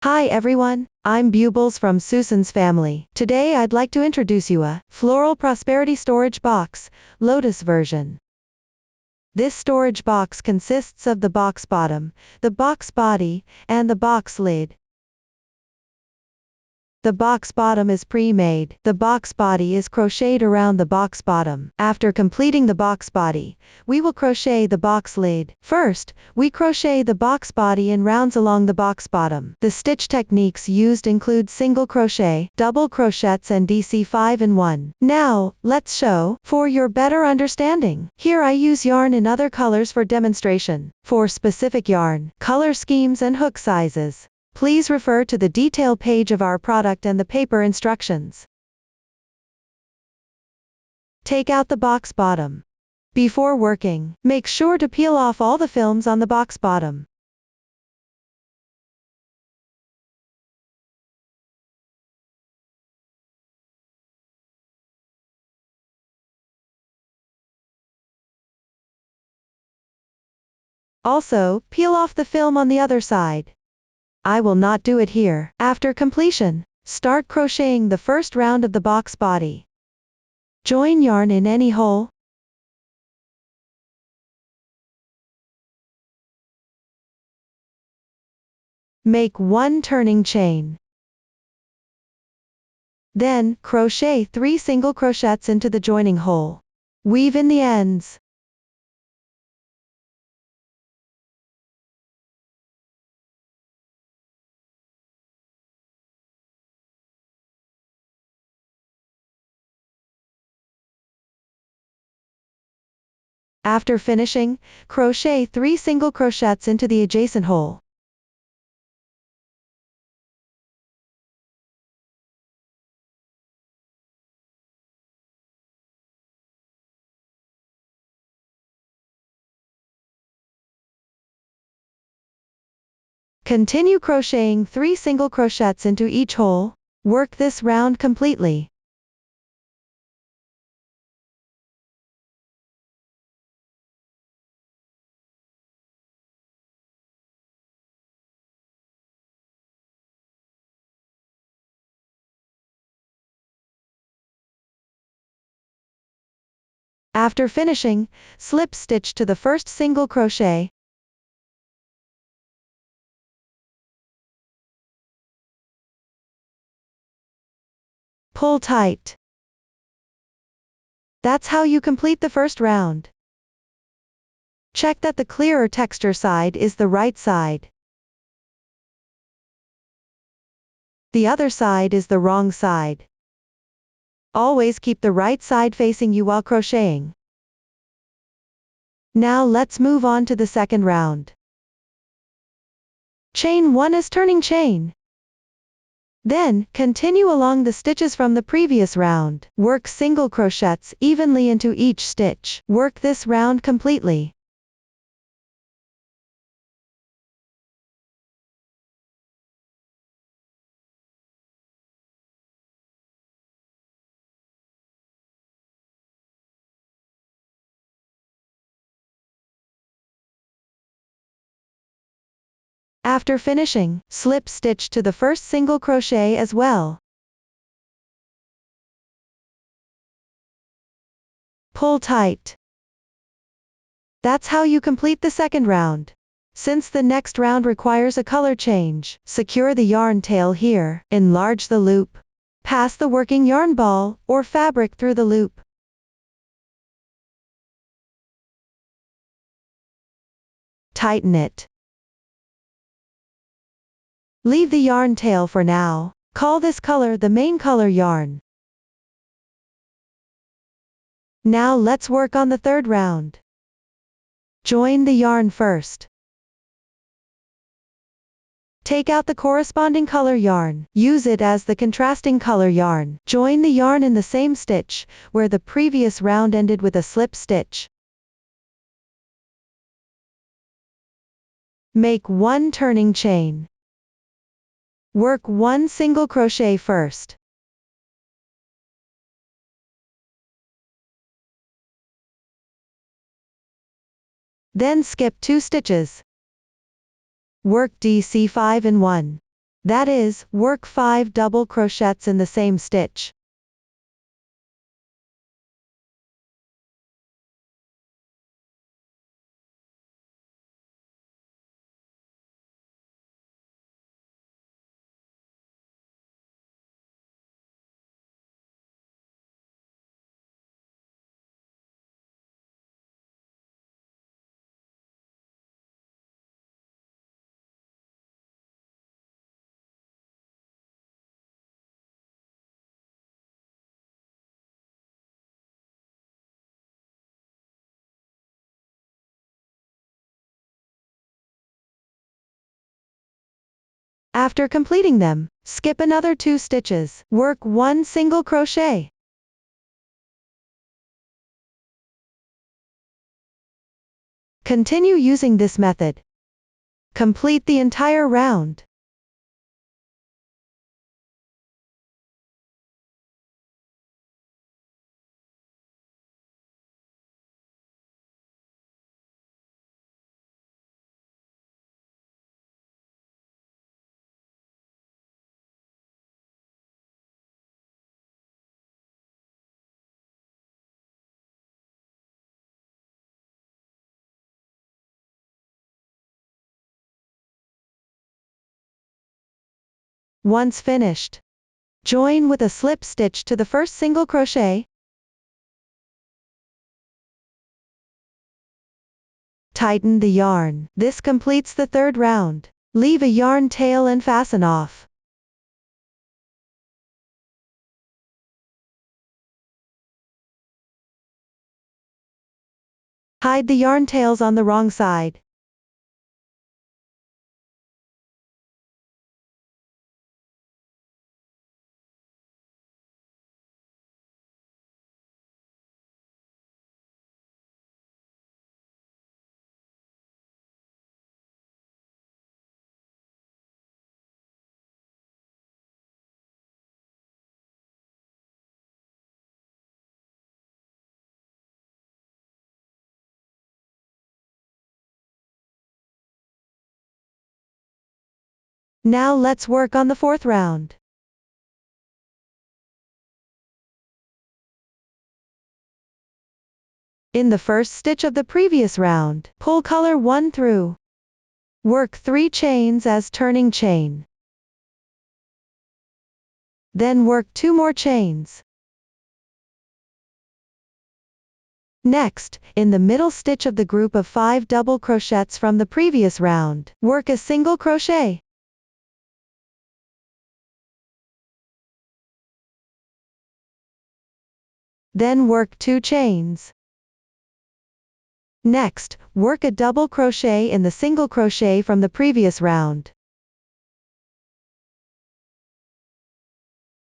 Hi everyone, I'm Bubbles from Susan's family. Today I'd like to introduce you a Floral Prosperity Storage Box, Lotus version. This storage box consists of the box bottom, the box body, and the box lid. The box bottom is pre-made. The box body is crocheted around the box bottom. After completing the box body, we will crochet the box lid. First, we crochet the box body in rounds along the box bottom. The stitch techniques used include single crochet, double crochets and DC 5-in-1. Now, let's show. For your better understanding, here I use yarn in other colors for demonstration. For specific yarn, color schemes and hook sizes, please refer to the detail page of our product and the paper instructions. Take out the box bottom. Before working, make sure to peel off all the films on the box bottom. Also, peel off the film on the other side. I will not do it here. After completion, start crocheting the first round of the box body. Join yarn in any hole. Make one turning chain. Then, crochet 3 single crochets into the joining hole. Weave in the ends. After finishing, crochet 3 single crochets into the adjacent hole. Continue crocheting 3 single crochets into each hole. Work this round completely. After finishing, slip stitch to the first single crochet. Pull tight. That's how you complete the first round. Check that the clearer texture side is the right side. The other side is the wrong side. Always keep the right side facing you while crocheting. Now let's move on to the second round. Chain 1 as turning chain. Then, continue along the stitches from the previous round. Work single crochets evenly into each stitch. Work this round completely. After finishing, slip stitch to the first single crochet as well. Pull tight. That's how you complete the second round. Since the next round requires a color change, secure the yarn tail here, enlarge the loop. Pass the working yarn ball, or fabric through the loop. Tighten it. Leave the yarn tail for now. Call this color the main color yarn. Now let's work on the third round. Join the yarn first. Take out the corresponding color yarn. Use it as the contrasting color yarn. Join the yarn in the same stitch, where the previous round ended with a slip stitch. Make one turning chain. Work 1 single crochet first. Then skip 2 stitches. Work DC 5-in-1. That is, work 5 double crochets in the same stitch. After completing them, skip another 2 stitches. Work 1 single crochet. Continue using this method. Complete the entire round. Once finished, join with a slip stitch to the first single crochet. Tighten the yarn. This completes the third round. Leave a yarn tail and fasten off. Hide the yarn tails on the wrong side. Now let's work on the fourth round. In the first stitch of the previous round, pull color 1 through. Work 3 chains as turning chain. Then work 2 more chains. Next, in the middle stitch of the group of 5 double crochets from the previous round, work a single crochet. Then work 2 chains. Next, work a double crochet in the single crochet from the previous round.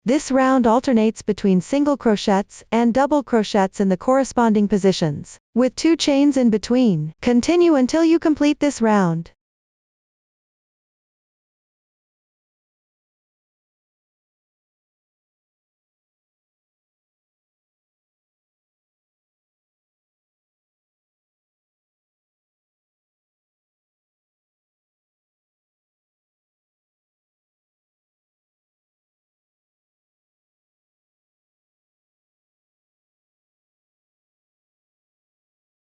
This round alternates between single crochets and double crochets in the corresponding positions, with 2 chains in between. Continue until you complete this round.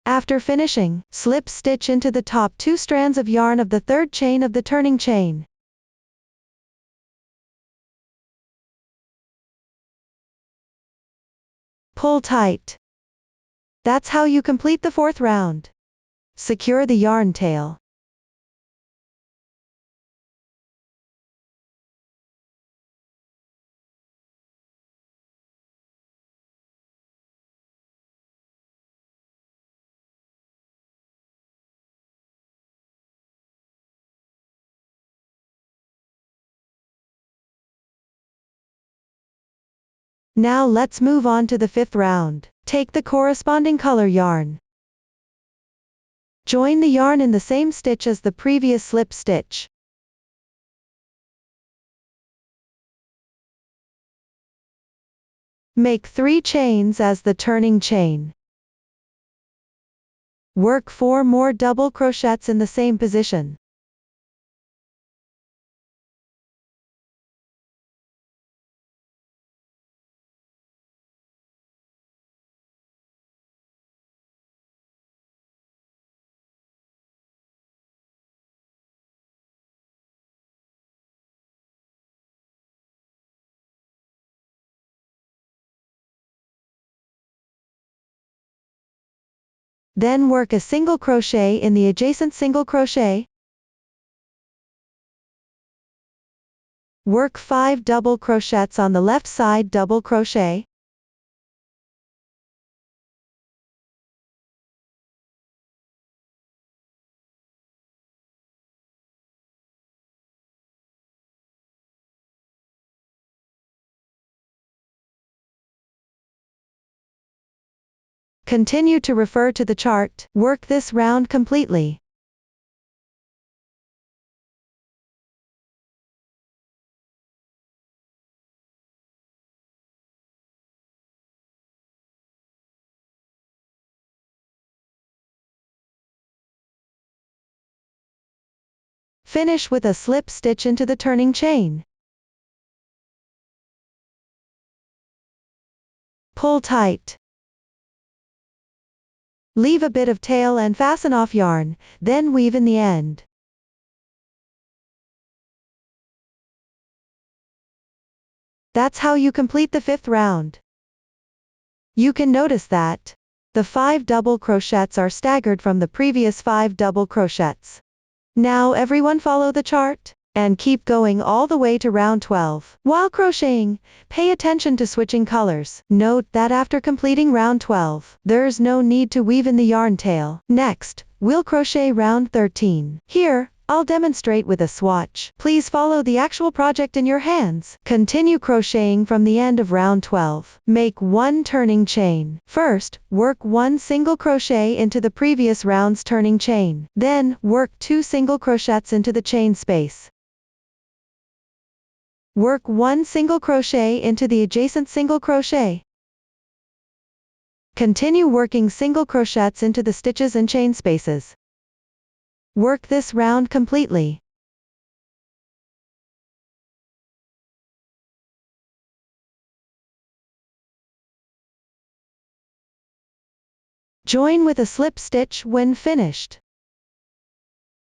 After finishing, slip stitch into the top 2 strands of yarn of the third chain of the turning chain. Pull tight. That's how you complete the fourth round. Secure the yarn tail. Now let's move on to the fifth round. Take the corresponding color yarn. Join the yarn in the same stitch as the previous slip stitch. Make 3 chains as the turning chain. Work 4 more double crochets in the same position. Then work a single crochet in the adjacent single crochet. Work 5 double crochets on the left side double crochet. Continue to refer to the chart. Work this round completely. Finish with a slip stitch into the turning chain. Pull tight. Leave a bit of tail and fasten off yarn, then weave in the end. That's how you complete the 5th round. You can notice that the 5 double crochets are staggered from the previous 5 double crochets. Now everyone follow the chart, and keep going all the way to round 12. While crocheting, pay attention to switching colors. Note that after completing round 12, there's no need to weave in the yarn tail. Next, we'll crochet round 13. Here, I'll demonstrate with a swatch. Please follow the actual project in your hands. Continue crocheting from the end of round 12. Make 1 turning chain. First, work 1 single crochet into the previous round's turning chain. Then, work 2 single crochets into the chain space. Work 1 single crochet into the adjacent single crochet. Continue working single crochets into the stitches and chain spaces. Work this round completely. Join with a slip stitch when finished.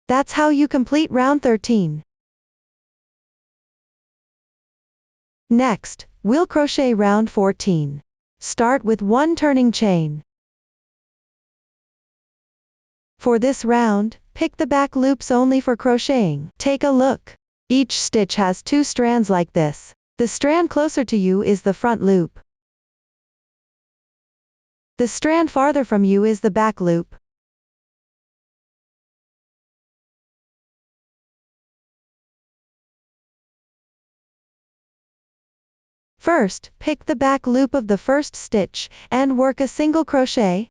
That's how you complete round 13. Next, we'll crochet round 14. Start with 1 turning chain. For this round, pick the back loops only for crocheting. Take a look. Each stitch has 2 strands like this. The strand closer to you is the front loop. The strand farther from you is the back loop. First, pick the back loop of the first stitch, and work a single crochet.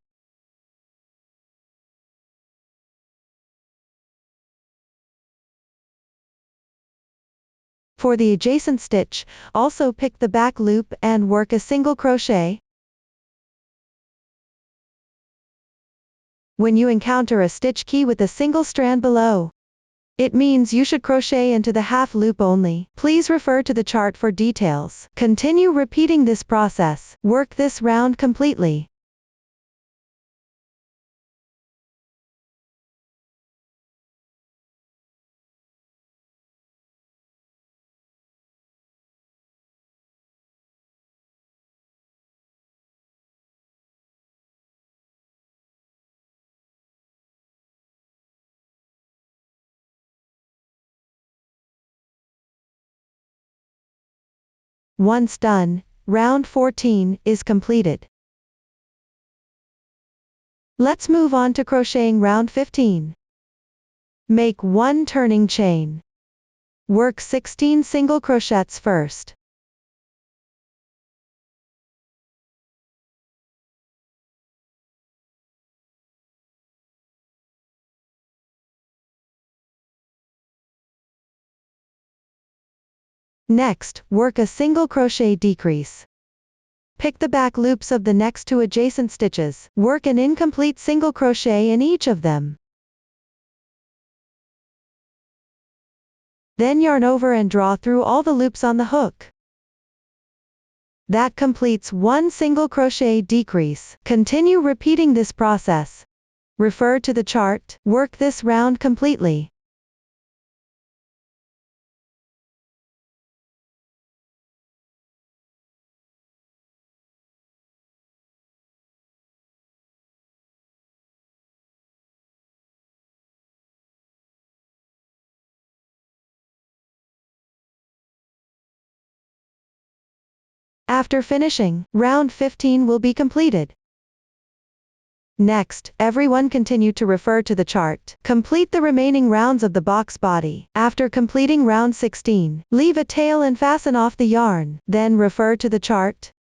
For the adjacent stitch, also pick the back loop and work a single crochet. When you encounter a stitch key with a single strand below, it means you should crochet into the half loop only. Please refer to the chart for details. Continue repeating this process. Work this round completely. Once done, round 14 is completed. Let's move on to crocheting round 15. Make 1 turning chain. Work 16 single crochets first. Next, work a single crochet decrease. Pick the back loops of the next 2 adjacent stitches. Work an incomplete single crochet in each of them. Then yarn over and draw through all the loops on the hook. That completes 1 single crochet decrease. Continue repeating this process. Refer to the chart. Work this round completely. After finishing, round 15 will be completed. Next, everyone continue to refer to the chart. Complete the remaining rounds of the box body. After completing round 16, leave a tail and fasten off the yarn. Then refer to the chart.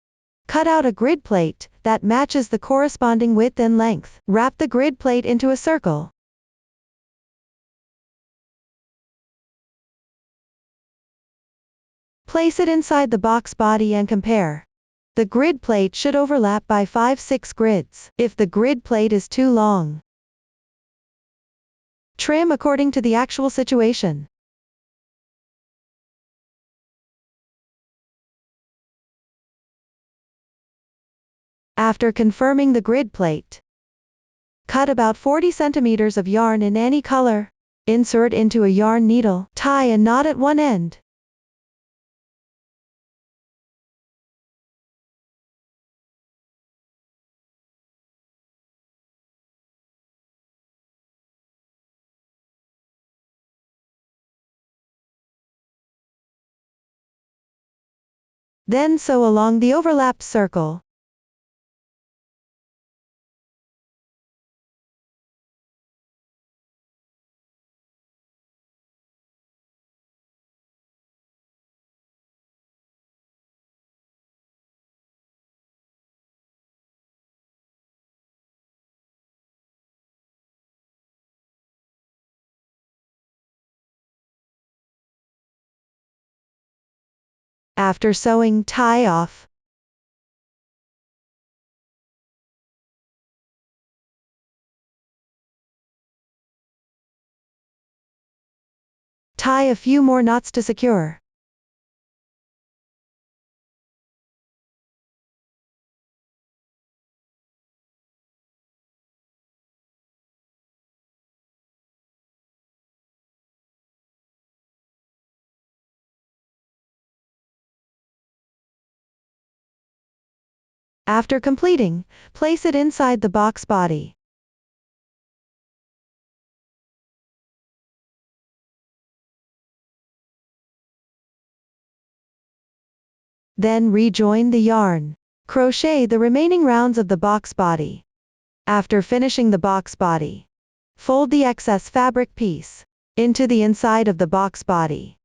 Cut out a grid plate that matches the corresponding width and length. Wrap the grid plate into a circle. Place it inside the box body and compare. The grid plate should overlap by 5-6 grids. If the grid plate is too long, trim according to the actual situation. After confirming the grid plate, cut about 40 centimeters of yarn in any color. Insert into a yarn needle, tie a knot at one end. Then sew along the overlapped circle. After sewing, tie off. Tie a few more knots to secure. After completing, place it inside the box body. Then rejoin the yarn. Crochet the remaining rounds of the box body. After finishing the box body, fold the excess fabric piece into the inside of the box body.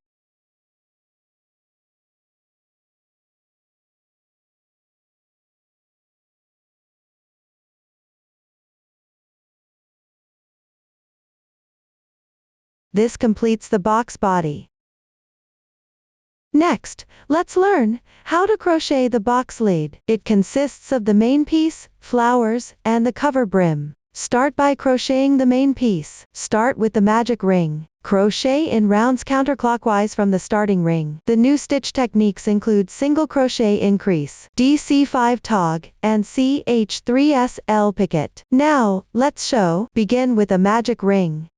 This completes the box body. Next, let's learn how to crochet the box lid. It consists of the main piece, flowers, and the cover brim. Start by crocheting the main piece. Start with the magic ring. Crochet in rounds counterclockwise from the starting ring. The new stitch techniques include single crochet increase, DC5 tog, and CH3SL picket. Now, let's show. Begin with a magic ring.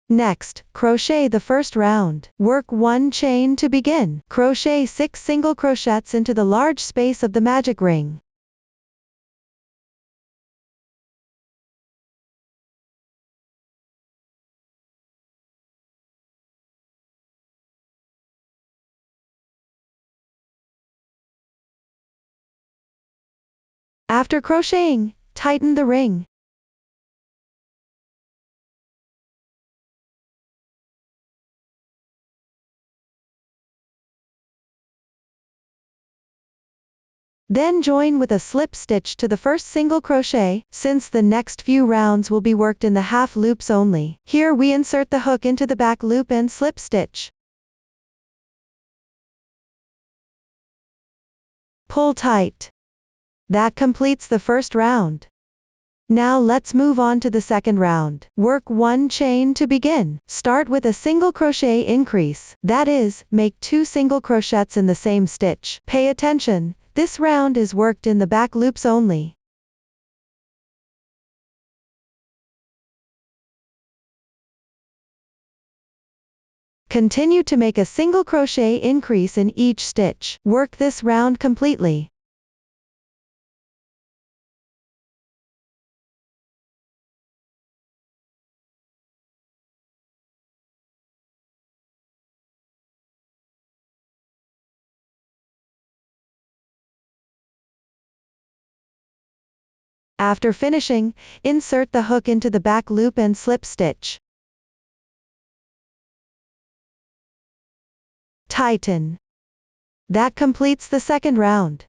Next, crochet the first round. Work 1 chain to begin. Crochet 6 single crochets into the large space of the magic ring. After crocheting, tighten the ring. Then join with a slip stitch to the first single crochet, since the next few rounds will be worked in the half loops only. Here we insert the hook into the back loop and slip stitch. Pull tight. That completes the first round. Now let's move on to the second round. Work 1 chain to begin. Start with a single crochet increase. That is, make 2 single crochets in the same stitch. Pay attention. This round is worked in the back loops only. Continue to make a single crochet increase in each stitch. Work this round completely. After finishing, insert the hook into the back loop and slip stitch. Tighten. That completes the second round.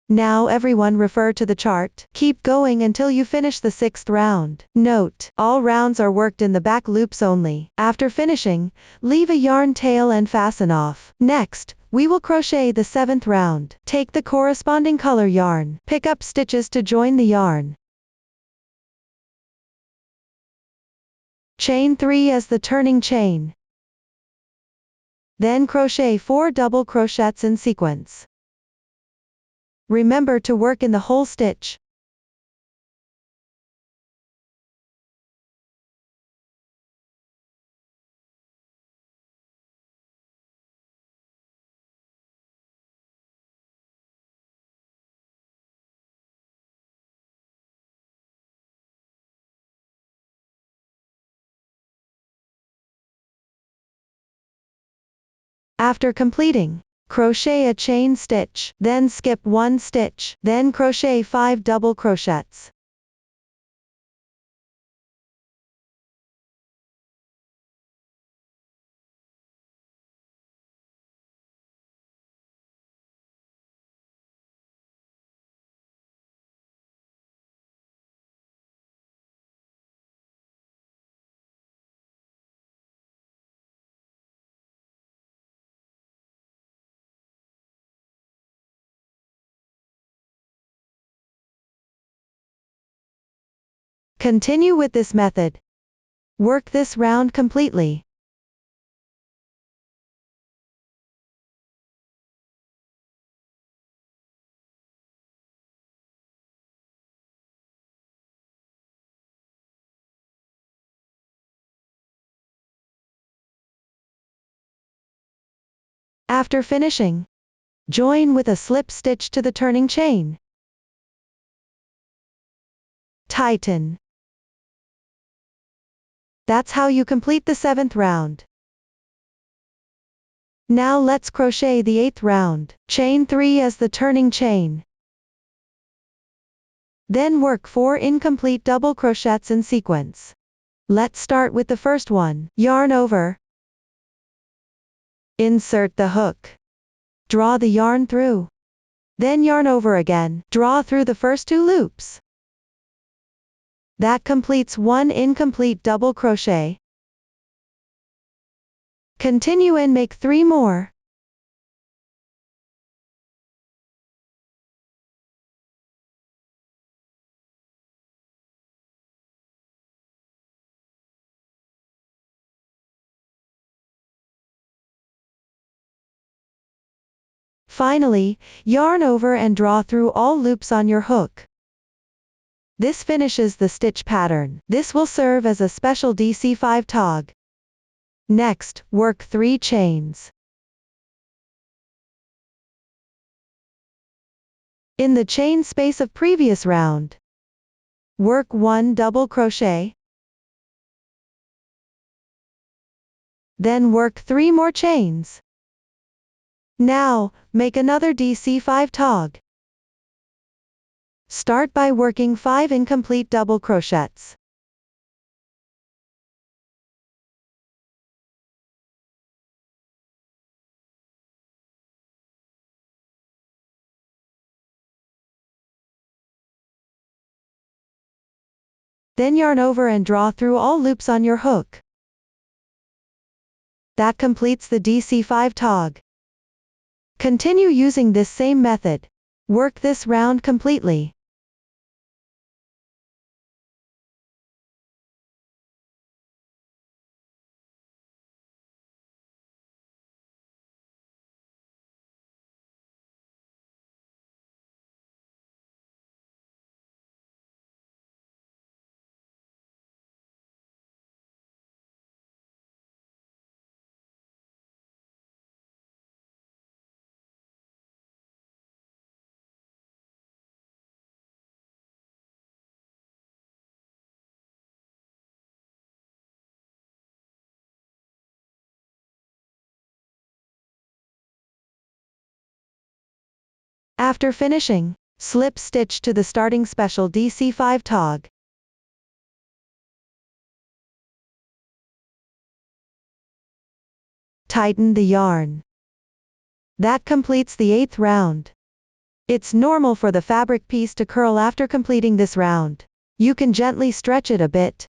Now everyone refer to the chart. Keep going until you finish the 6th round. Note, all rounds are worked in the back loops only. After finishing, leave a yarn tail and fasten off. Next, we will crochet the 7th round. Take the corresponding color yarn. Pick up stitches to join the yarn. Chain 3 as the turning chain. Then crochet 4 double crochets in sequence. Remember to work in the whole stitch. After completing, crochet a chain stitch, then skip 1 stitch, then crochet 5 double crochets. Continue with this method. Work this round completely. After finishing, join with a slip stitch to the turning chain. Tighten. That's how you complete the 7th round. Now let's crochet the 8th round. Chain 3 as the turning chain. Then work 4 incomplete double crochets in sequence. Let's start with the first one. Yarn over. Insert the hook. Draw the yarn through. Then yarn over again. Draw through the first 2 loops. That completes 1 incomplete double crochet. Continue and make 3 more. Finally, yarn over and draw through all loops on your hook. This finishes the stitch pattern. This will serve as a special DC5 tog. Next, work 3 chains. In the chain space of previous round, work 1 double crochet. Then work 3 more chains. Now, make another DC5 tog. Start by working 5 incomplete double crochets. Then yarn over and draw through all loops on your hook. That completes the DC5 tog. Continue using this same method. Work this round completely. After finishing, slip stitch to the starting special DC5 tog. Tighten the yarn. That completes the 8th round. It's normal for the fabric piece to curl after completing this round. You can gently stretch it a bit.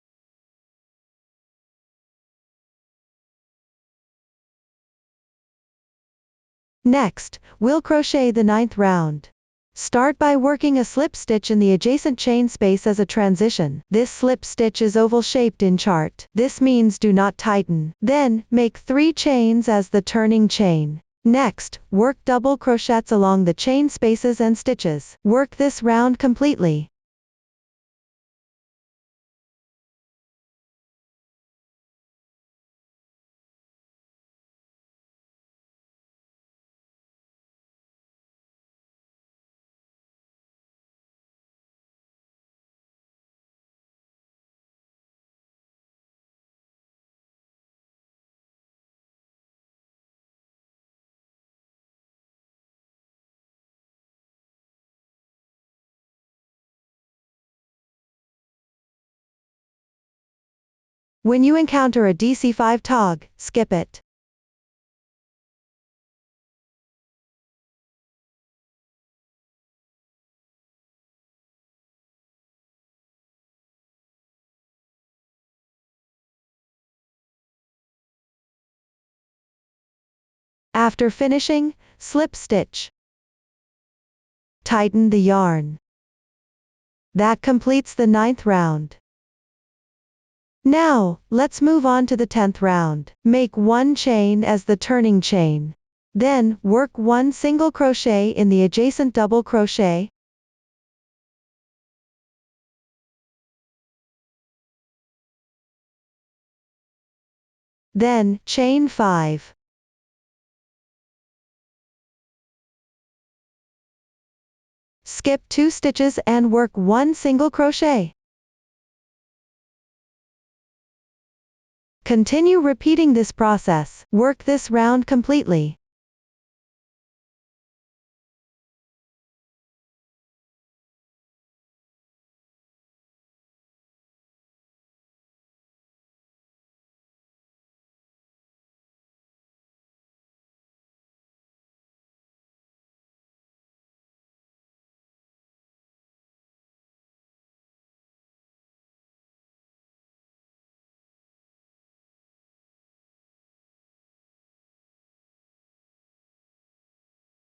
Next, we'll crochet the 9th round. Start by working a slip stitch in the adjacent chain space as a transition. This slip stitch is oval shaped in chart. This means do not tighten. Then, make 3 chains as the turning chain. Next, work double crochets along the chain spaces and stitches. Work this round completely. When you encounter a DC5 tog, skip it. After finishing, slip stitch. Tighten the yarn. That completes the 9th round. Now, let's move on to the 10th round. Make 1 chain as the turning chain. Then, work 1 single crochet in the adjacent double crochet. Then, chain 5. Skip 2 stitches and work 1 single crochet. Continue repeating this process. Work this round completely.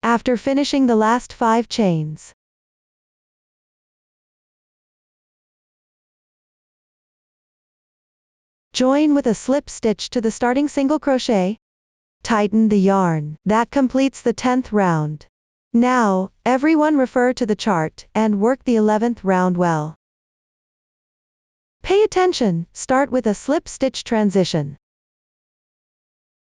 After finishing the last 5 chains, join with a slip stitch to the starting single crochet. Tighten the yarn. That completes the 10th round. Now, everyone refer to the chart and work the 11th round well. Pay attention, start with a slip stitch transition.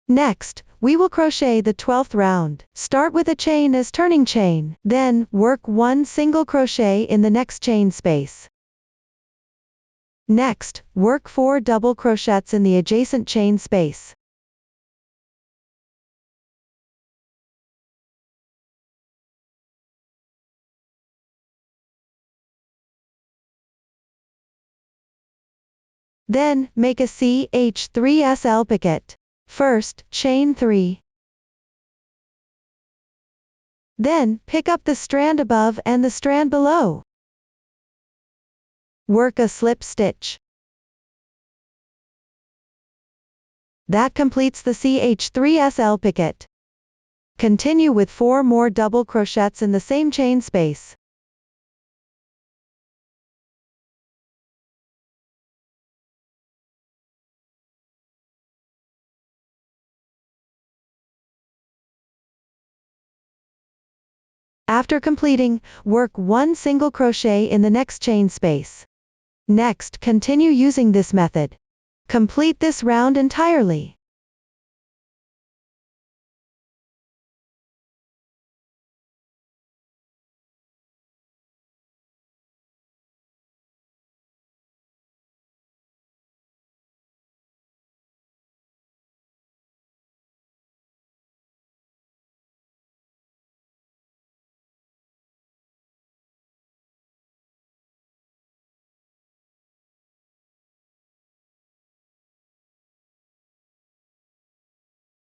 Next, we will crochet the 12th round. Start with a chain as turning chain, then, work 1 single crochet in the next chain space. Next, work 4 double crochets in the adjacent chain space. Then, make a CH3SL picket. First, chain 3. Then, pick up the strand above and the strand below. Work a slip stitch. That completes the CH3SL picket. Continue with 4 more double crochets in the same chain space. After completing, work 1 single crochet in the next chain space. Next, continue using this method. Complete this round entirely.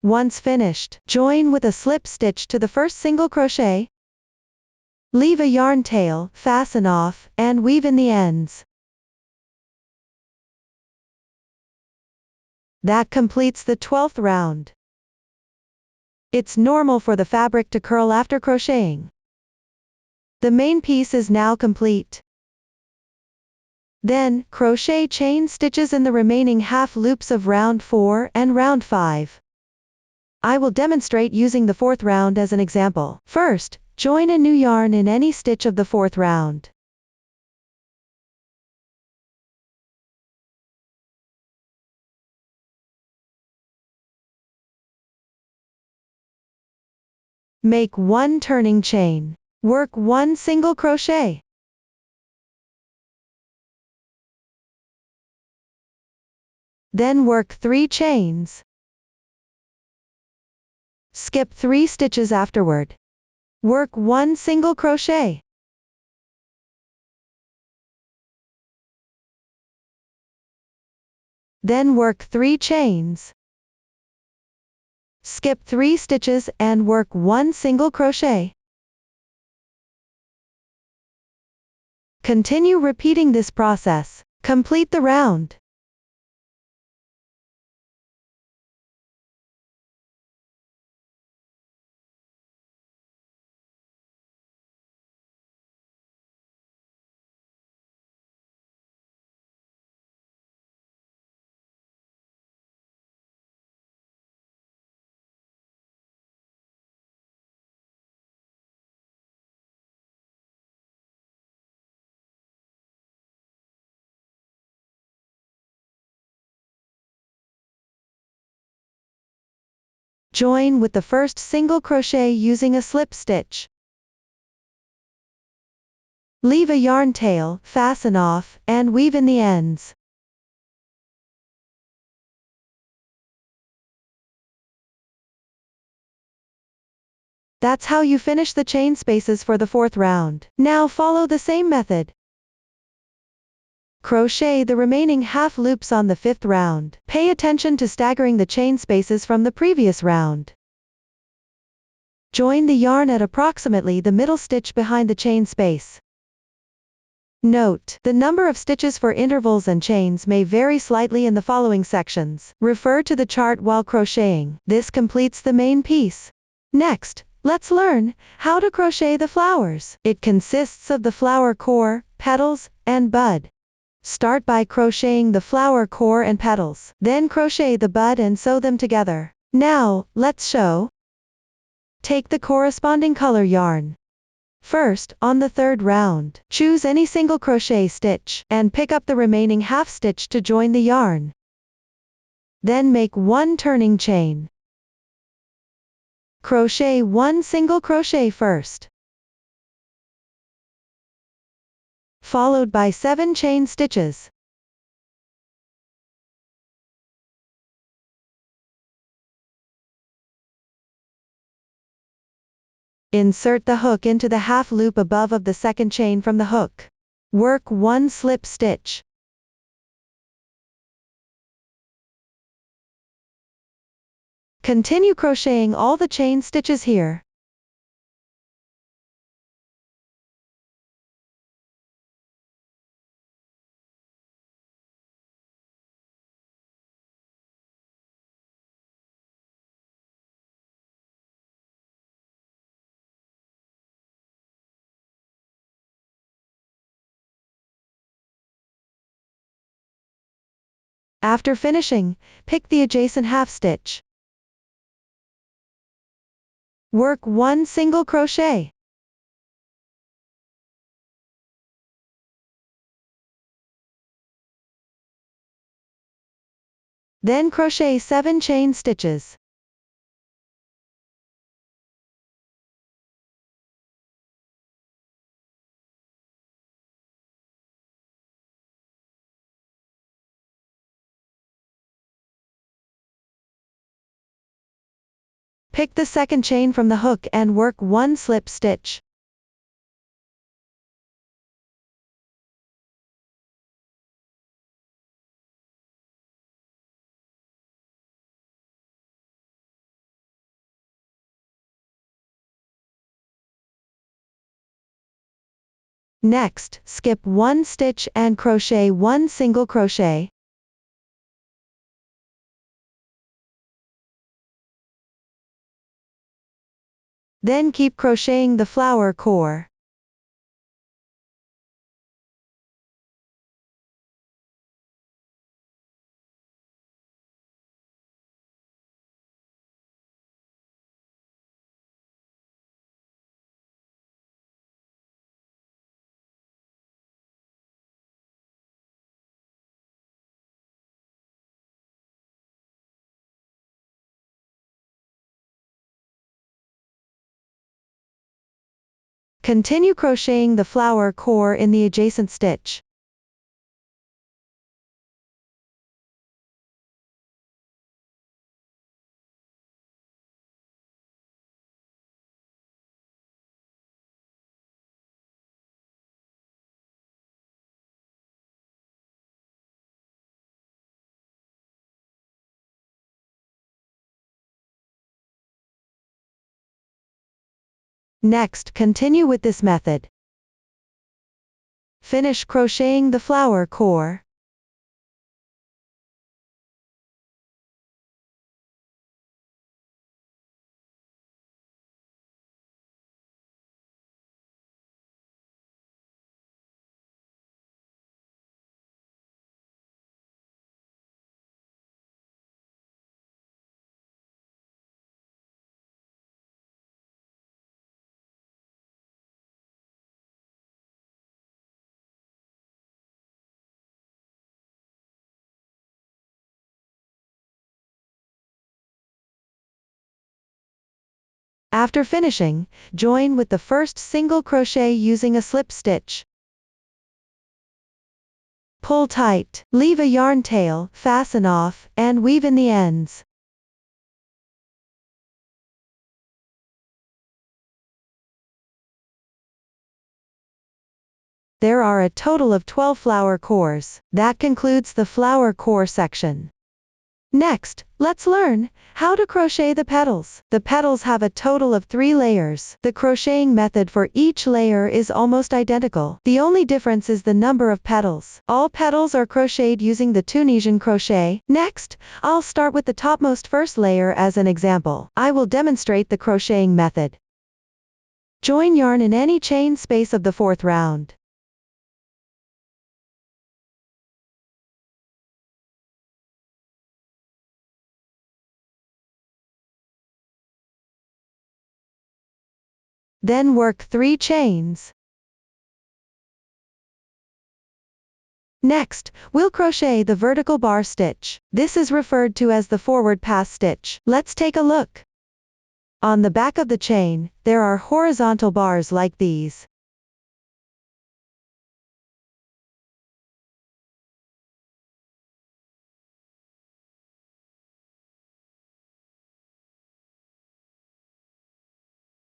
Once finished, join with a slip stitch to the first single crochet. Leave a yarn tail, fasten off, and weave in the ends. That completes the 12th round. It's normal for the fabric to curl after crocheting. The main piece is now complete. Then, crochet chain stitches in the remaining half loops of round 4 and round 5. I will demonstrate using the 4th round as an example. First, join a new yarn in any stitch of the 4th round. Make 1 turning chain. Work 1 single crochet. Then work 3 chains. Skip 3 stitches afterward. Work 1 single crochet. Then work 3 chains. Skip 3 stitches and work 1 single crochet. Continue repeating this process. Complete the round. Join with the first single crochet using a slip stitch. Leave a yarn tail, fasten off, and weave in the ends. That's how you finish the chain spaces for the 4th round. Now follow the same method. Crochet the remaining half loops on the 5th round. Pay attention to staggering the chain spaces from the previous round. Join the yarn at approximately the middle stitch behind the chain space. Note, the number of stitches for intervals and chains may vary slightly in the following sections. Refer to the chart while crocheting. This completes the main piece. Next, let's learn how to crochet the flowers. It consists of the flower core, petals, and bud. Start by crocheting the flower core and petals. Then crochet the bud and sew them together. Now, let's show. Take the corresponding color yarn. First, on the 3rd round, choose any single crochet stitch, and pick up the remaining half stitch to join the yarn. Then make 1 turning chain. Crochet 1 single crochet first, followed by 7 chain stitches. Insert the hook into the half loop above of the 2nd chain from the hook. Work 1 slip stitch. Continue crocheting all the chain stitches here. After finishing, pick the adjacent half stitch. Work 1 single crochet. Then crochet 7 chain stitches. Pick the 2nd chain from the hook and work 1 slip stitch. Next, skip 1 stitch and crochet 1 single crochet. Then keep crocheting the flower core. Continue crocheting the flower core in the adjacent stitch. Next, continue with this method. Finish crocheting the flower core. After finishing, join with the first single crochet using a slip stitch. Pull tight, leave a yarn tail, fasten off, and weave in the ends. There are a total of 12 flower cores. That concludes the flower core section. Next, let's learn how to crochet the petals. The petals have a total of 3 layers. The crocheting method for each layer is almost identical. The only difference is the number of petals. All petals are crocheted using the Tunisian crochet. Next, I'll start with the topmost first layer as an example. I will demonstrate the crocheting method. Join yarn in any chain space of the 4th round. Then work 3 chains. Next, we'll crochet the vertical bar stitch. This is referred to as the forward pass stitch. Let's take a look. On the back of the chain, there are horizontal bars like these.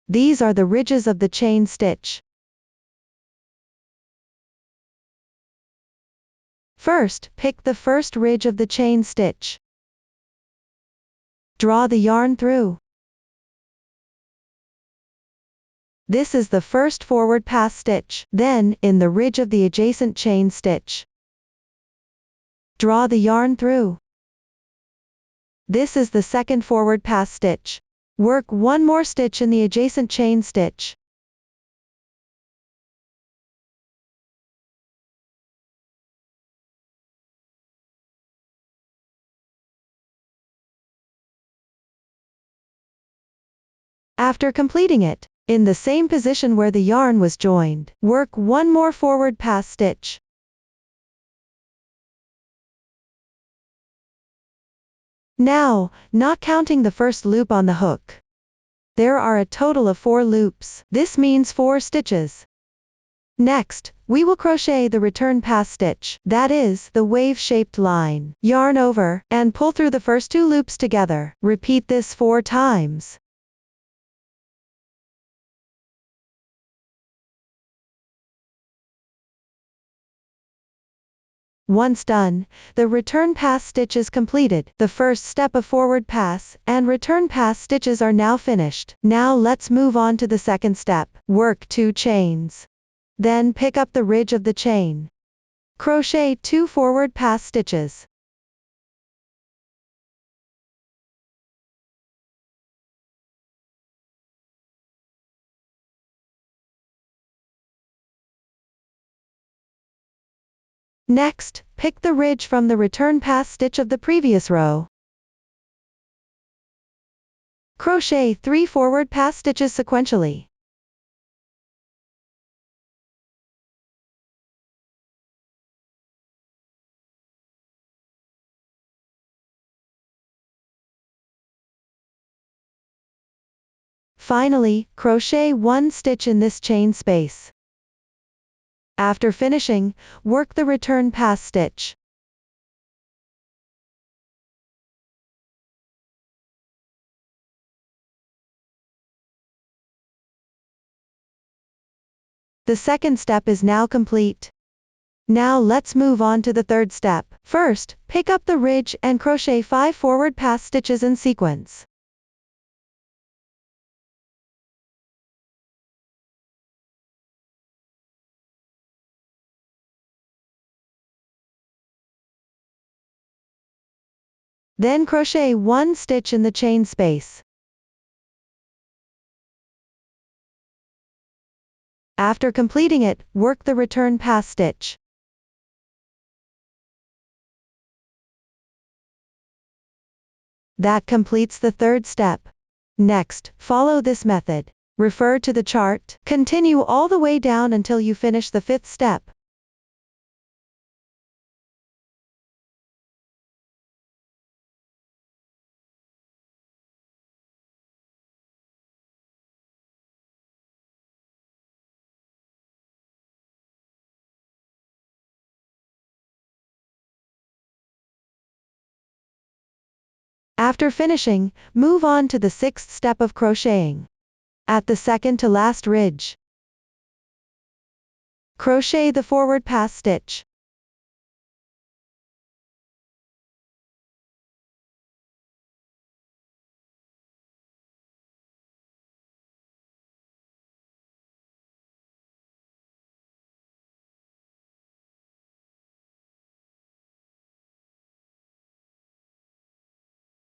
These are the ridges of the chain stitch. First, pick the first ridge of the chain stitch. Draw the yarn through. This is the first forward pass stitch. Then, in the ridge of the adjacent chain stitch, draw the yarn through. This is the second forward pass stitch. Work 1 more stitch in the adjacent chain stitch. After completing it, in the same position where the yarn was joined, work 1 more forward pass stitch. Now, not counting the first loop on the hook, there are a total of 4 loops. This means 4 stitches. Next, we will crochet the return pass stitch, that is, the wave-shaped line. Yarn over, and pull through the first 2 loops together. Repeat this 4 times. Once done, the return pass stitch is completed. The first step of forward pass and return pass stitches are now finished. Now let's move on to the second step. Work 2 chains. Then pick up the ridge of the chain. Crochet 2 forward pass stitches. Next, pick the ridge from the return pass stitch of the previous row. Crochet 3 forward pass stitches sequentially. Finally, crochet 1 stitch in this chain space. After finishing, work the return pass stitch. The second step is now complete. Now let's move on to the third step. First, pick up the ridge and crochet 5 forward pass stitches in sequence. Then crochet 1 stitch in the chain space. After completing it, work the return pass stitch. That completes the third step. Next, follow this method. Refer to the chart. Continue all the way down until you finish the fifth step. After finishing, move on to the sixth step of crocheting. At the second to last ridge, crochet the forward pass stitch.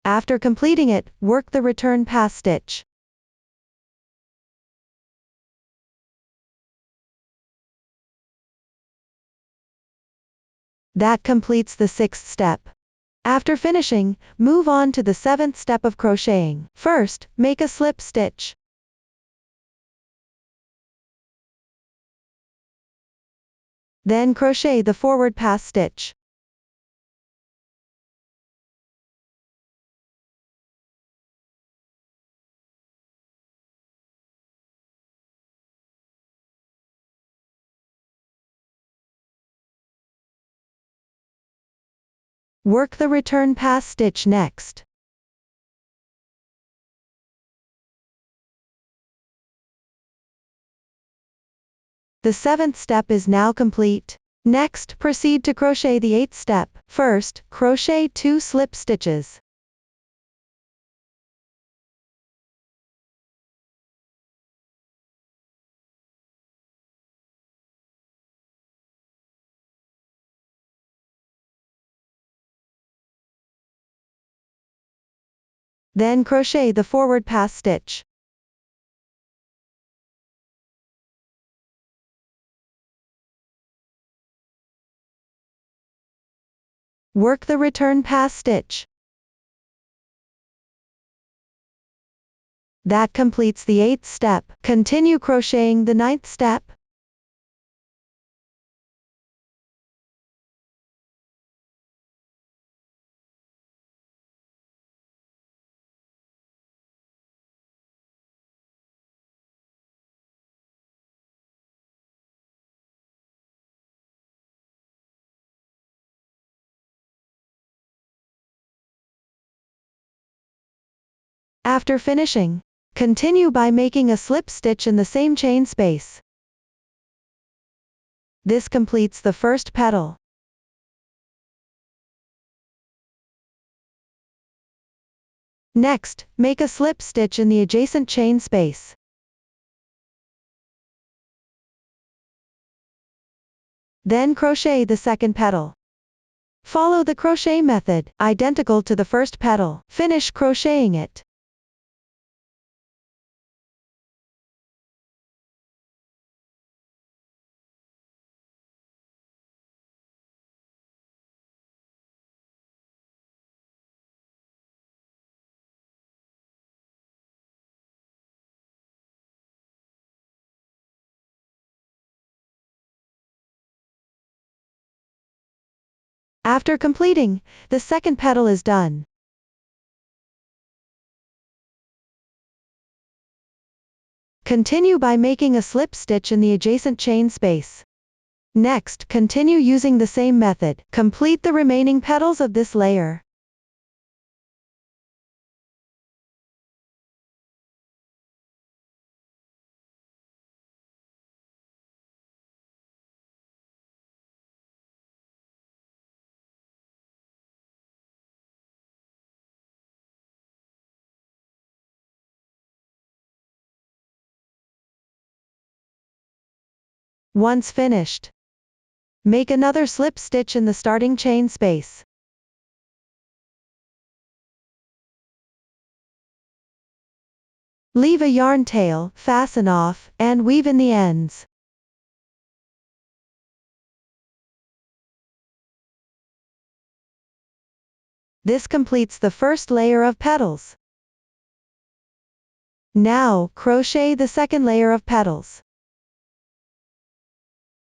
After completing it, work the return pass stitch. That completes the sixth step. After finishing, move on to the seventh step of crocheting. First, make a slip stitch. Then crochet the forward pass stitch. Work the return pass stitch next. The seventh step is now complete. Next, proceed to crochet the eighth step. First, crochet 2 slip stitches. Then crochet the forward pass stitch. Work the return pass stitch. That completes the eighth step. Continue crocheting the ninth step. After finishing, continue by making a slip stitch in the same chain space. This completes the first petal. Next, make a slip stitch in the adjacent chain space. Then crochet the second petal. Follow the crochet method, identical to the first petal. Finish crocheting it. After completing, the second petal is done. Continue by making a slip stitch in the adjacent chain space. Next, continue using the same method. Complete the remaining petals of this layer. Once finished, make another slip stitch in the starting chain space. Leave a yarn tail, fasten off, and weave in the ends. This completes the first layer of petals. Now, crochet the second layer of petals.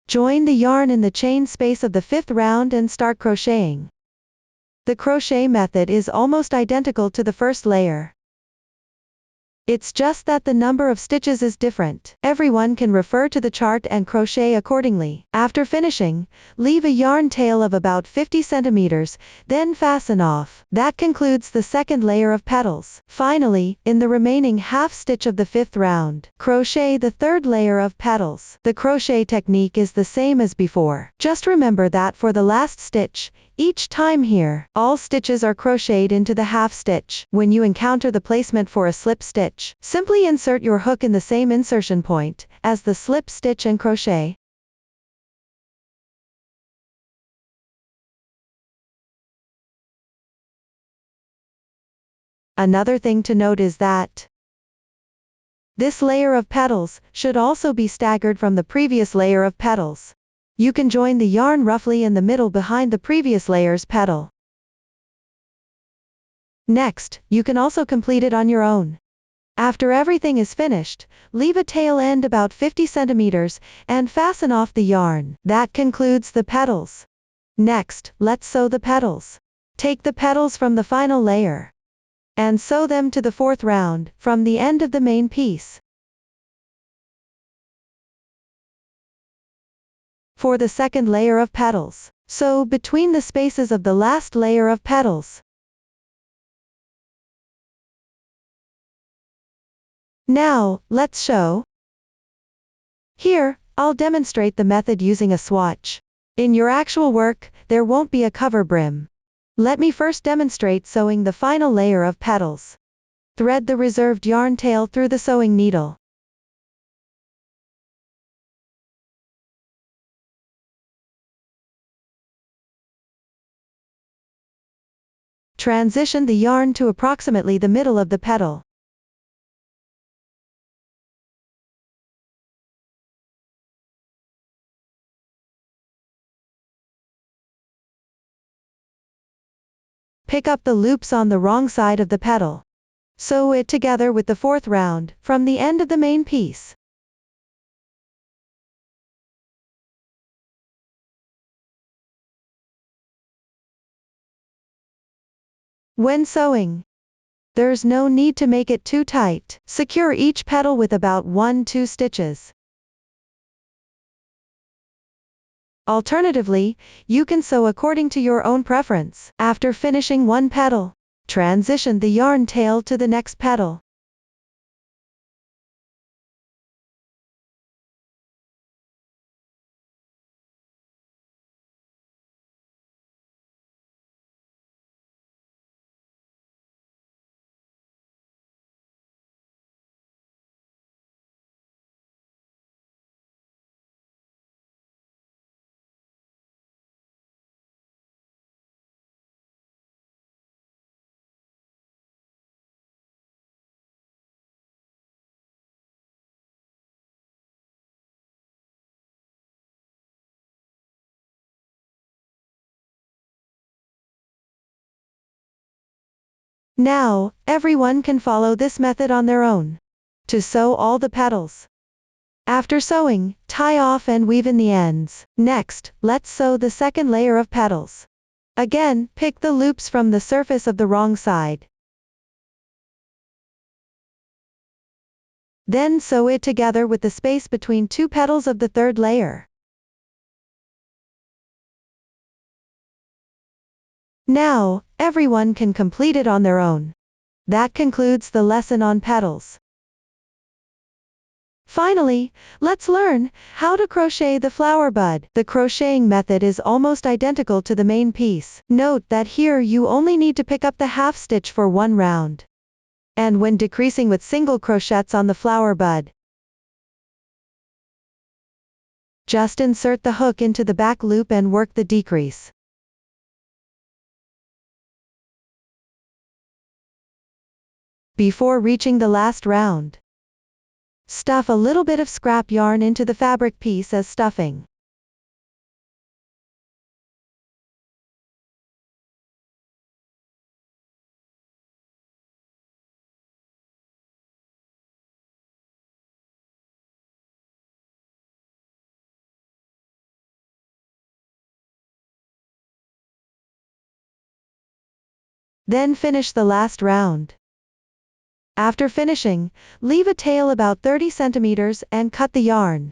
Join the yarn in the chain space of the fifth round and start crocheting. The crochet method is almost identical to the first layer. It's just that the number of stitches is different. Everyone can refer to the chart and crochet accordingly. After finishing, leave a yarn tail of about 50 centimeters, then fasten off. That concludes the second layer of petals. Finally, in the remaining half stitch of the fifth round, crochet the third layer of petals. The crochet technique is the same as before. Just remember that for the last stitch, each time here, all stitches are crocheted into the half stitch. When you encounter the placement for a slip stitch, simply insert your hook in the same insertion point as the slip stitch and crochet. Another thing to note is that this layer of petals should also be staggered from the previous layer of petals. You can join the yarn roughly in the middle behind the previous layer's petal. Next, you can also complete it on your own. After everything is finished, leave a tail end about 50 centimeters and fasten off the yarn. That concludes the petals. Next, let's sew the petals. Take the petals from the final layer and sew them to the fourth round from the end of the main piece. For the second layer of petals, sew between the spaces of the last layer of petals. Now, let's sew. Here, I'll demonstrate the method using a swatch. In your actual work, there won't be a cover brim. Let me first demonstrate sewing the final layer of petals. Thread the reserved yarn tail through the sewing needle. Transition the yarn to approximately the middle of the petal. Pick up the loops on the wrong side of the petal. Sew it together with the fourth round, from the end of the main piece. When sewing, there's no need to make it too tight. Secure each petal with about 1-2 stitches. Alternatively, you can sew according to your own preference. After finishing one petal, transition the yarn tail to the next petal. Now, everyone can follow this method on their own. To sew all the petals. After sewing, tie off and weave in the ends. Next, let's sew the second layer of petals. Again, pick the loops from the surface of the wrong side. Then sew it together with the space between two petals of the third layer. Now, everyone can complete it on their own. That concludes the lesson on petals. Finally, let's learn how to crochet the flower bud. The crocheting method is almost identical to the main piece. Note that here you only need to pick up the half stitch for one round. And when decreasing with single crochets on the flower bud, just insert the hook into the back loop and work the decrease. Before reaching the last round, stuff a little bit of scrap yarn into the fabric piece as stuffing. Then finish the last round. After finishing, leave a tail about 30 centimeters and cut the yarn.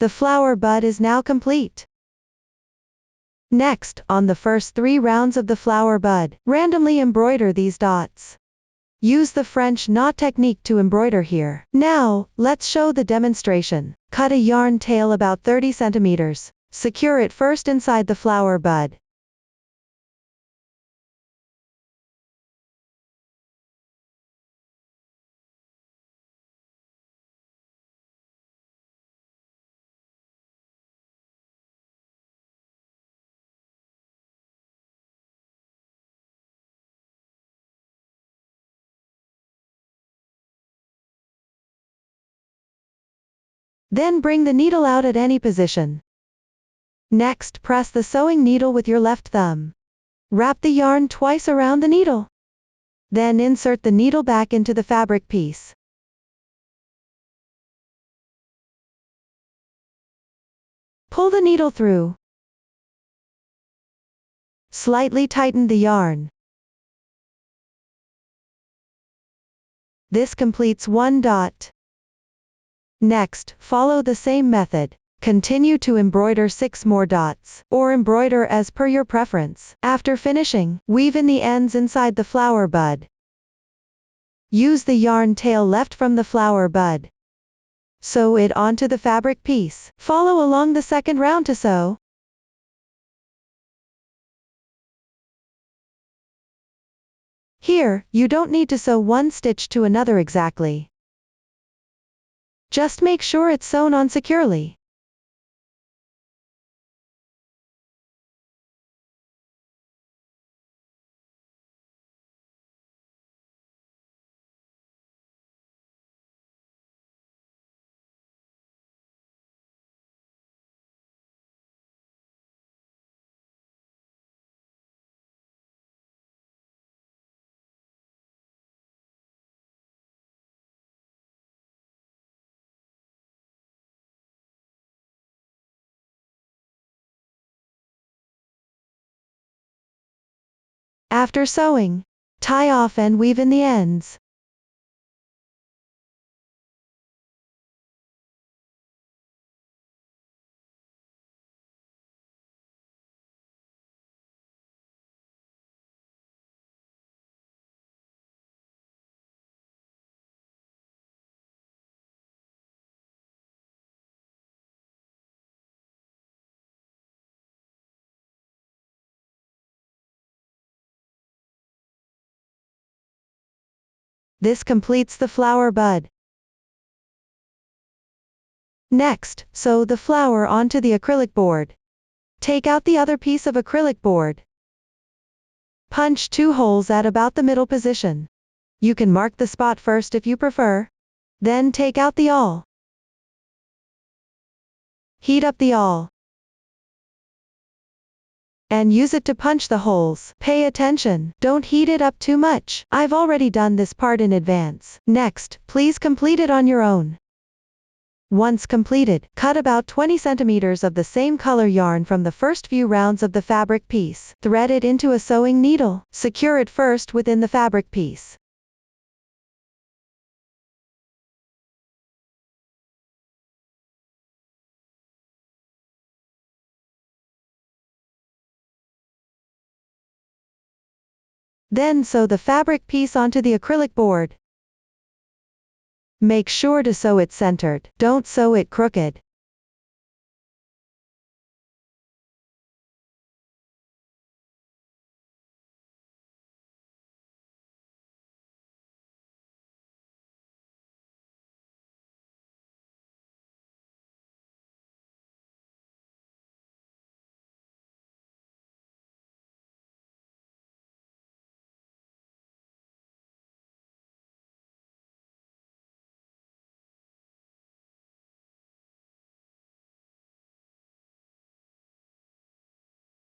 The flower bud is now complete. Next, on the first 3 rounds of the flower bud, randomly embroider these dots. Use the French knot technique to embroider here. Now, let's show the demonstration. Cut a yarn tail about 30 centimeters. Secure it first inside the flower bud. Then bring the needle out at any position. Next, press the sewing needle with your left thumb. Wrap the yarn twice around the needle. Then insert the needle back into the fabric piece. Pull the needle through. Slightly tighten the yarn. This completes one dot. Next, follow the same method. Continue to embroider 6 more dots, or embroider as per your preference. After finishing, weave in the ends inside the flower bud. Use the yarn tail left from the flower bud. Sew it onto the fabric piece. Follow along the second round to sew. Here, you don't need to sew one stitch to another exactly. Just make sure it's sewn on securely. After sewing, tie off and weave in the ends. This completes the flower bud. Next, sew the flower onto the acrylic board. Take out the other piece of acrylic board. Punch 2 holes at about the middle position. You can mark the spot first if you prefer. Then take out the awl. Heat up the awl and use it to punch the holes. Pay attention, don't heat it up too much. I've already done this part in advance. Next, please complete it on your own. Once completed, cut about 20 centimeters of the same color yarn from the first few rounds of the fabric piece. Thread it into a sewing needle. Secure it first within the fabric piece. Then sew the fabric piece onto the acrylic board. Make sure to sew it centered, don't sew it crooked.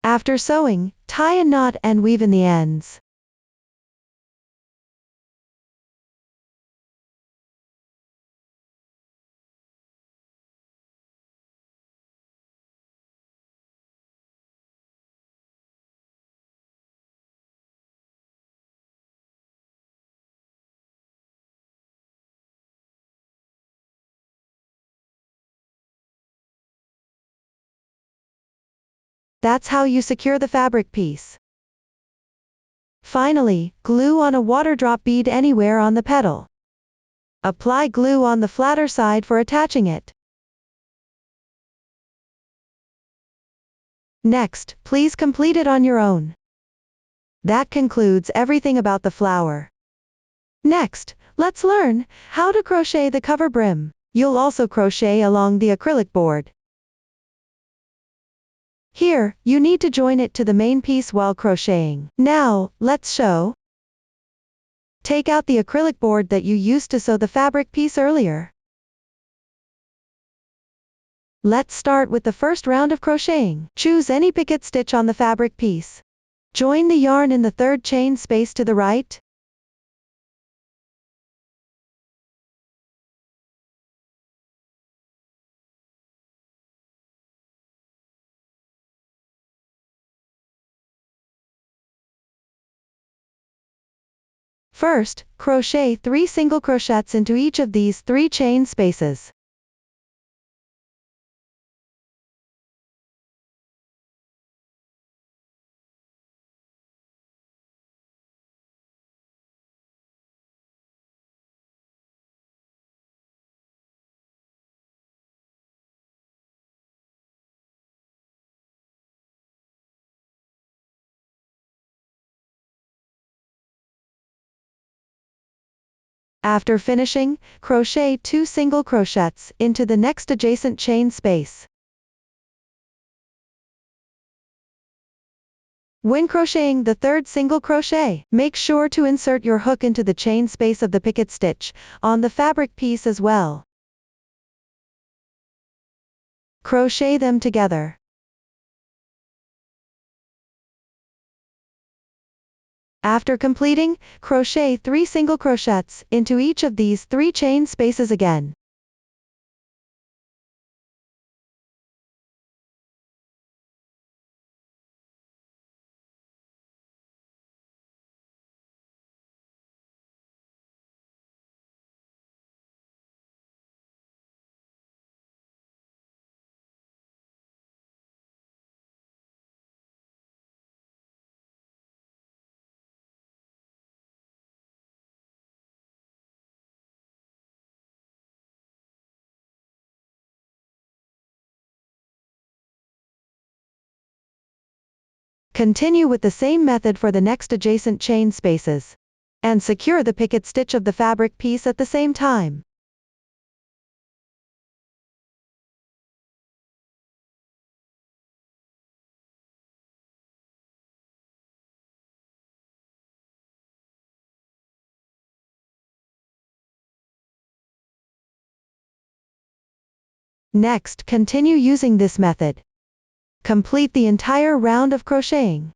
After sewing, tie a knot and weave in the ends. That's how you secure the fabric piece. Finally, glue on a water drop bead anywhere on the petal. Apply glue on the flatter side for attaching it. Next, please complete it on your own. That concludes everything about the flower. Next, let's learn how to crochet the cover brim. You'll also crochet along the acrylic board. Here, you need to join it to the main piece while crocheting. Now, let's show. Take out the acrylic board that you used to sew the fabric piece earlier. Let's start with the first round of crocheting. Choose any picket stitch on the fabric piece. Join the yarn in the third chain space to the right. First, crochet 3 single crochets into each of these 3 chain spaces. After finishing, crochet 2 single crochets into the next adjacent chain space. When crocheting the third single crochet, make sure to insert your hook into the chain space of the picket stitch on the fabric piece as well. Crochet them together. After completing, crochet 3 single crochets into each of these 3 chain spaces again. Continue with the same method for the next adjacent chain spaces. and secure the picket stitch of the fabric piece at the same time. Next, continue using this method. Complete the entire round of crocheting.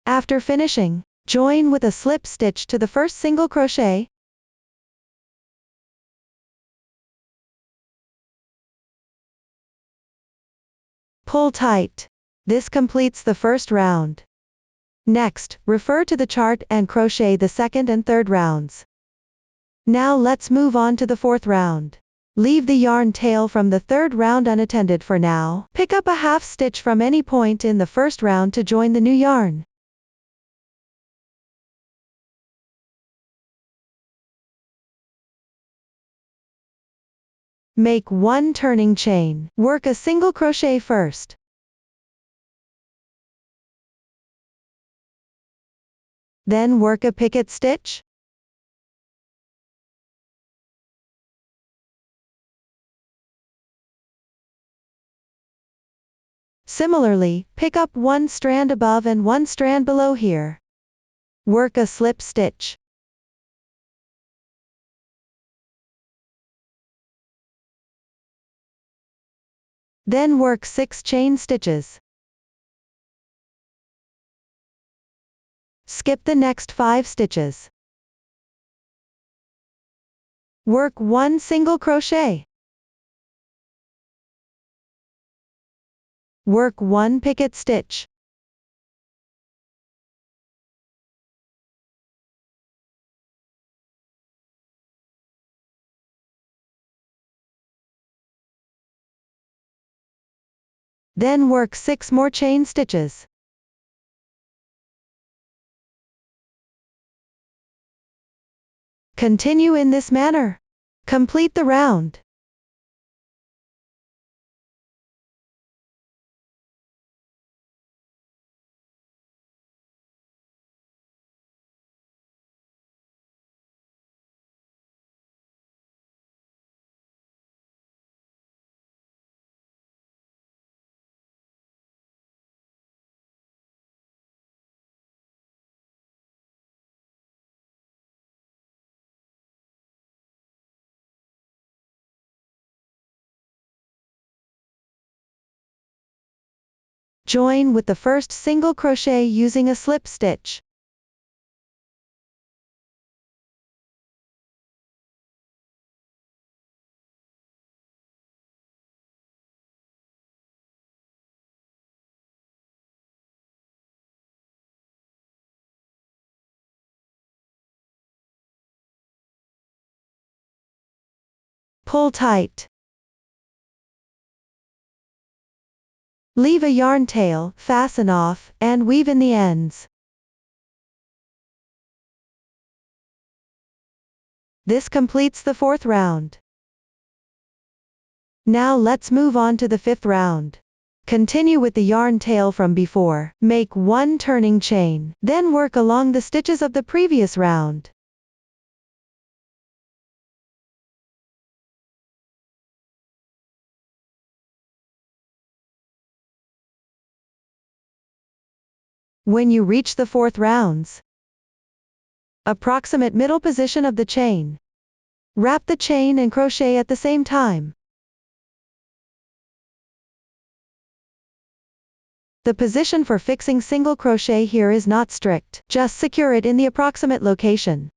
After finishing, join with a slip stitch to the first single crochet. Pull tight. This completes the first round. Next, refer to the chart and crochet the second and third rounds. Now let's move on to the fourth round. Leave the yarn tail from the third round unattended for now. Pick up a half stitch from any point in the first round to join the new yarn. Make one turning chain. Work a single crochet first. Then work a picket stitch. Similarly, pick up one strand above and one strand below here. Work a slip stitch. Then work 6 chain stitches. Skip the next 5 stitches. Work one single crochet. Work one picket stitch. Then work 6 more chain stitches. Continue in this manner. Complete the round. Join with the first single crochet using a slip stitch. Pull tight. Leave a yarn tail, fasten off, and weave in the ends. This completes the fourth round. Now let's move on to the fifth round. Continue with the yarn tail from before. Make one turning chain, then work along the stitches of the previous round. When you reach the fourth rounds, approximate middle position of the chain. Wrap the chain and crochet at the same time. The position for fixing single crochet here is not strict, just secure it in the approximate location.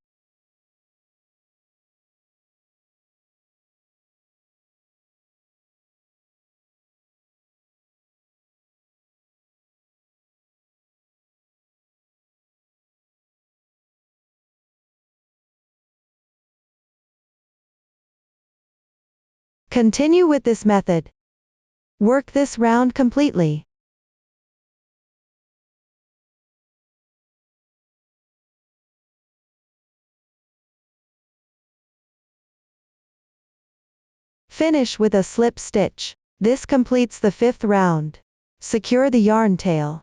Continue with this method. Work this round completely. Finish with a slip stitch. This completes the 5th round. Secure the yarn tail.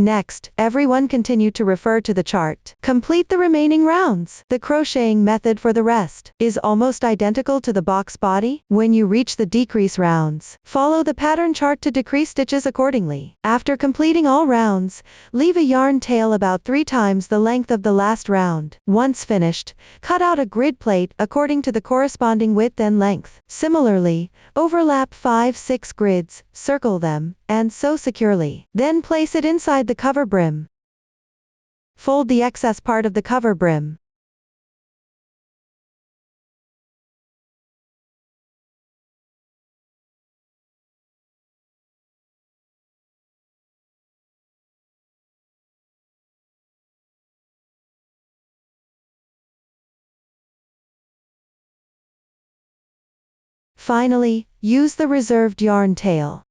Next, everyone continue to refer to the chart. Complete the remaining rounds. The crocheting method for the rest is almost identical to the box body. When you reach the decrease rounds, follow the pattern chart to decrease stitches accordingly. After completing all rounds, leave a yarn tail about 3 times the length of the last round. Once finished, cut out a grid plate according to the corresponding width and length. Similarly, overlap 5-6 grids, circle them, and sew securely. Then place it inside the cover brim. Fold the excess part of the cover brim. Finally, use the reserved yarn tail.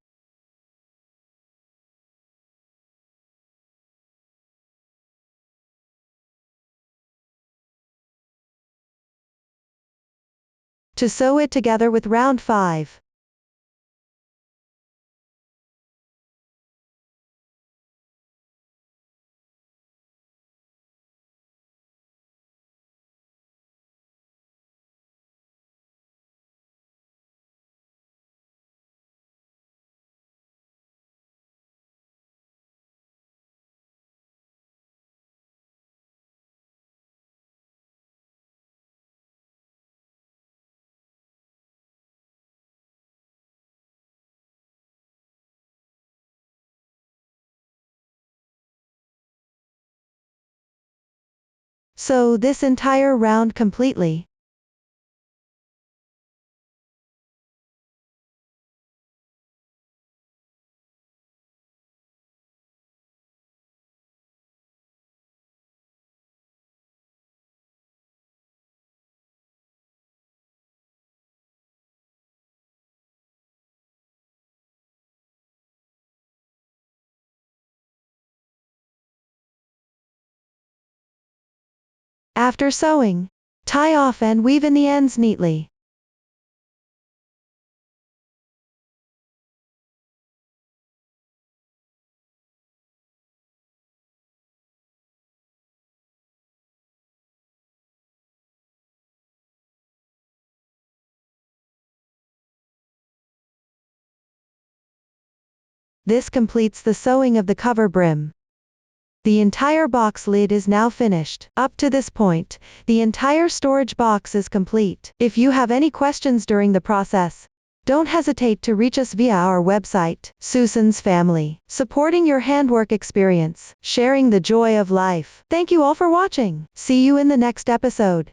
To sew it together with round 5. Sew this entire round completely. After sewing, tie off and weave in the ends neatly. This completes the sewing of the cover brim. The entire box lid is now finished. Up to this point, the entire storage box is complete. If you have any questions during the process, don't hesitate to reach us via our website. Susan's Family, supporting your handwork experience, sharing the joy of life. Thank you all for watching. See you in the next episode.